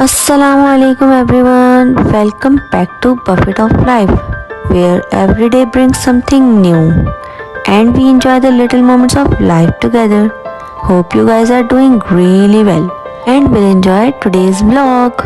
Assalamu alaikum everyone. Welcome back to Buffet of Life, where every day brings something new and we enjoy the little moments of life together. Hope you guys are doing really well and will enjoy today's vlog.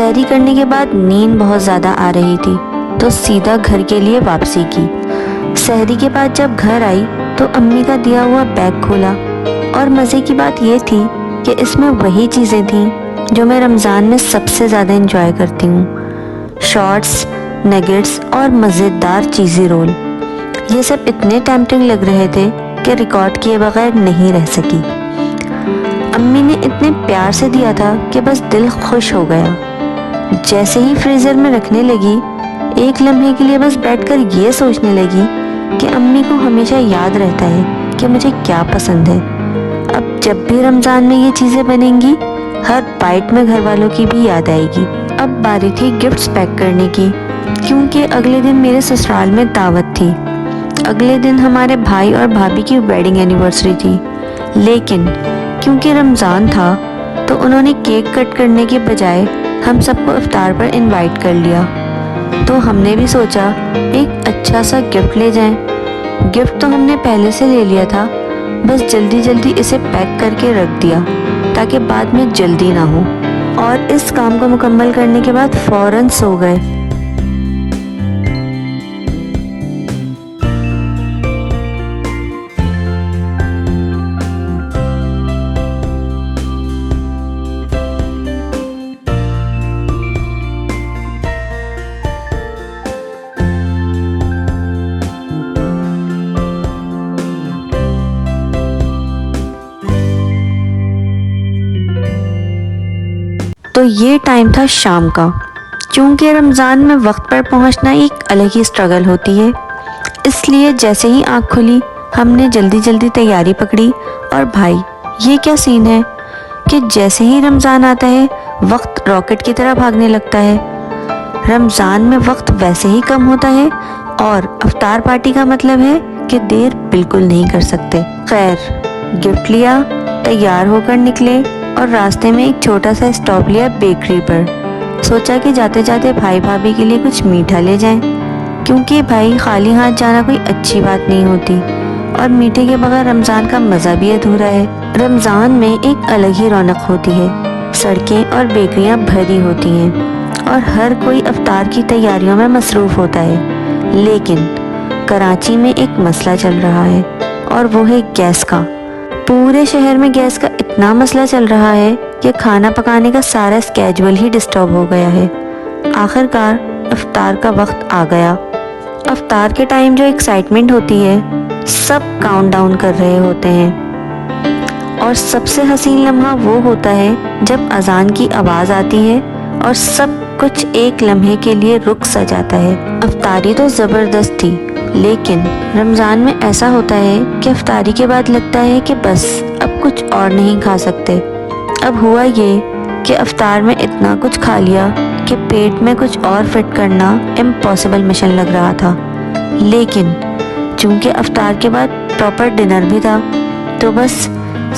سحری کرنے کے بعد نیند بہت زیادہ آ رہی تھی تو سیدھا گھر کے لیے واپسی کی۔ سحری کے بعد جب گھر آئی تو امی کا دیا ہوا بیگ کھولا اور مزے کی بات یہ تھی کہ اس میں وہی چیزیں تھیں جو میں رمضان میں سب سے زیادہ انجوائے کرتی ہوں، شارٹس، نگیٹس اور مزیدار چیزی رول۔ یہ سب اتنے ٹیمپٹنگ لگ رہے تھے کہ ریکارڈ کیے بغیر نہیں رہ سکی۔ امی نے اتنے پیار سے دیا تھا کہ بس دل خوش ہو گیا۔ جیسے ہی فریزر میں رکھنے لگی، ایک لمحے کے لیے بس بیٹھ کر یہ سوچنے لگی کہ امی کو ہمیشہ یاد رہتا ہے کہ مجھے کیا پسند ہے۔ اب جب بھی رمضان میں یہ چیزیں بنیں گی، ہر بائٹ میں گھر والوں کی بھی یاد آئے گی۔ اب باری تھی گفٹس پیک کرنے کی، کیونکہ اگلے دن میرے سسرال میں دعوت تھی۔ اگلے دن ہمارے بھائی اور بھابھی کی ویڈنگ اینیورسری تھی، لیکن کیونکہ رمضان تھا تو انہوں نے کیک کٹ کرنے کے بجائے ہم سب کو افطار پر انوائٹ کر لیا، تو ہم نے بھی سوچا ایک اچھا سا گفٹ لے جائیں۔ گفٹ تو ہم نے پہلے سے لے لیا تھا، بس جلدی جلدی اسے پیک کر کے رکھ دیا تاکہ بعد میں جلدی نہ ہو، اور اس کام کو مکمل کرنے کے بعد فوراً سو گئے۔ تو یہ ٹائم تھا شام کا۔ چونکہ رمضان میں وقت پر پہنچنا ایک الگ ہی اسٹرگل ہوتی ہے، اس لیے جیسے ہی آنکھ کھلی ہم نے جلدی جلدی تیاری پکڑی۔ اور بھائی یہ کیا سین ہے کہ جیسے ہی رمضان آتا ہے وقت راکٹ کی طرح بھاگنے لگتا ہے۔ رمضان میں وقت ویسے ہی کم ہوتا ہے اور افطار پارٹی کا مطلب ہے کہ دیر بالکل نہیں کر سکتے۔ خیر، گفٹ لیا، تیار ہو کر نکلے اور راستے میں ایک چھوٹا سا اسٹاپ لیا بیکری پر۔ سوچا کہ جاتے جاتے بھائی بھابھی کے لیے کچھ میٹھا لے جائیں، کیونکہ بھائی خالی ہاتھ جانا کوئی اچھی بات نہیں ہوتی، اور میٹھے کے بغیر رمضان کا مزہ بھی ادھورا ہے۔ رمضان میں ایک الگ ہی رونق ہوتی ہے، سڑکیں اور بیکریاں بھری ہوتی ہیں اور ہر کوئی افطار کی تیاریوں میں مصروف ہوتا ہے۔ لیکن کراچی میں ایک مسئلہ چل رہا ہے اور وہ ہے گیس کا۔ پورے شہر میں گیس کا اتنا مسئلہ چل رہا ہے کہ کھانا پکانے کا سارا اسکیجول ہی ڈسٹرب ہو گیا ہے۔ آخر کار افطار کا وقت آ گیا۔ افطار کے ٹائم جو ایکسائٹمنٹ ہوتی ہے، سب کاؤنٹ ڈاؤن کر رہے ہوتے ہیں، اور سب سے حسین لمحہ وہ ہوتا ہے جب اذان کی آواز آتی ہے اور سب کچھ ایک لمحے کے لیے رک سا جاتا ہے۔ افطاری تو زبردست تھی، لیکن رمضان میں ایسا ہوتا ہے کہ افطاری کے بعد لگتا ہے کہ بس اب کچھ اور نہیں کھا سکتے۔ اب ہوا یہ کہ افطار میں اتنا کچھ کھا لیا کہ پیٹ میں کچھ اور فٹ کرنا امپاسبل مشن لگ رہا تھا، لیکن چونکہ افطار کے بعد پراپر ڈنر بھی تھا تو بس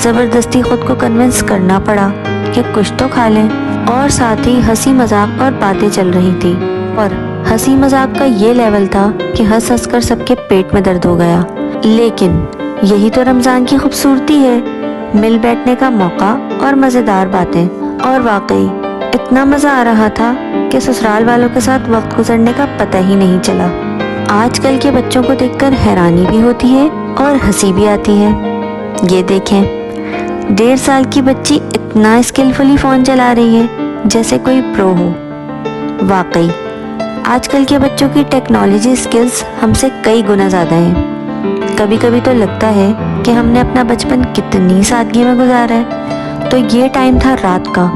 زبردستی خود کو کنونس کرنا پڑا کہ کچھ تو کھا لیں۔ اور ساتھ ہی ہنسی مذاق اور باتیں چل رہی تھی، اور ہنسی مذاق کا یہ لیول تھا کہ ہنس ہنس کر سب کے پیٹ میں درد ہو گیا۔ لیکن یہی تو رمضان کی خوبصورتی ہے، مل بیٹھنے کا موقع اور مزیدار باتیں۔ اور واقعی اتنا مزہ آ رہا تھا کہ سسرال والوں کے ساتھ وقت گزرنے کا پتہ ہی نہیں چلا۔ آج کل کے بچوں کو دیکھ کر حیرانی بھی ہوتی ہے اور ہنسی بھی آتی ہے۔ یہ دیکھیں، 1.5 سال کی بچی اتنا اسکلفلی فون چلا رہی ہے جیسے کوئی پرو ہو۔ واقعی آج کل کے بچوں کی ٹیکنالوجی سکلز ہم سے کئی گنا زیادہ ہیں۔ کبھی کبھی تو لگتا ہے کہ ہم نے اپنا بچپن کتنی سادگی میں گزارا ہے۔ تو یہ ٹائم تھا رات کا۔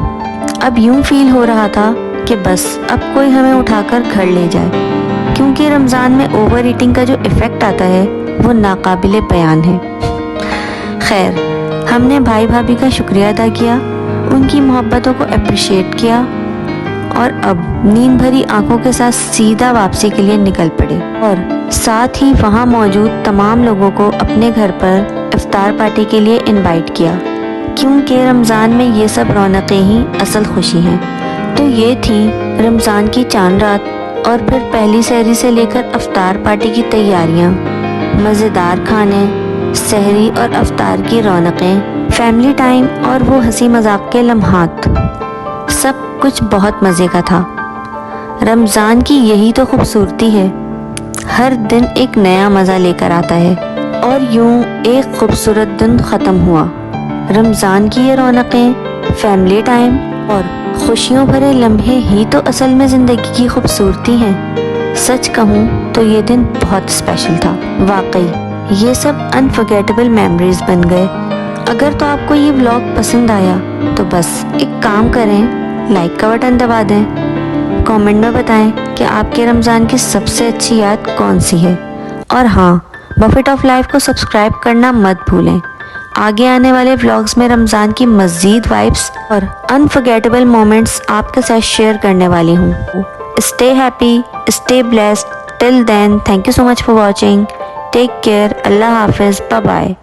اب یوں فیل ہو رہا تھا کہ بس اب کوئی ہمیں اٹھا کر گھر لے جائے، کیونکہ رمضان میں اوور ایٹنگ کا جو ایفیکٹ آتا ہے وہ ناقابل بیان ہے۔ خیر، ہم نے بھائی بھابھی کا شکریہ ادا کیا، ان کی محبتوں کو اپریشیٹ کیا، اور اب نیند بھری آنکھوں کے ساتھ سیدھا واپسی کے لیے نکل پڑے، اور ساتھ ہی وہاں موجود تمام لوگوں کو اپنے گھر پر افطار پارٹی کے لیے انوائٹ کیا، کیونکہ رمضان میں یہ سب رونقیں ہی اصل خوشی ہیں۔ تو یہ تھی رمضان کی چاند رات، اور پھر پہلی سحری سے لے کر افطار پارٹی کی تیاریاں، مزیدار کھانے، سحری اور افطار کی رونقیں، فیملی ٹائم اور وہ ہنسی مذاق کے لمحات، سب کچھ بہت مزے کا تھا۔ رمضان کی یہی تو خوبصورتی ہے، ہر دن ایک نیا مزہ لے کر آتا ہے۔ اور یوں ایک خوبصورت دن ختم ہوا۔ رمضان کی یہ رونقیں، فیملی ٹائم اور خوشیوں بھرے لمحے ہی تو اصل میں زندگی کی خوبصورتی ہیں۔ سچ کہوں تو یہ دن بہت اسپیشل تھا، واقعی یہ سب انفرگیٹیبل میموریز بن گئے۔ اگر تو آپ کو یہ ولاگ پسند آیا تو بس ایک کام کریں، لائک کا بٹن دبا دیں، کامنٹ میں بتائیں کہ آپ کے رمضان کی سب سے اچھی یاد کون سی ہے، اور ہاں، بفٹ آف لائف کو سبسکرائب کرنا مت بھولیں۔ آگے آنے والے ولاگز میں رمضان کی مزید وائبس اور انفرگیٹیبل مومنٹس آپ کے ساتھ شیئر کرنے والی ہوں۔ Stay happy, stay blessed, till then thank you so much for watching, take care, اللہ حافظ، بائے بائے۔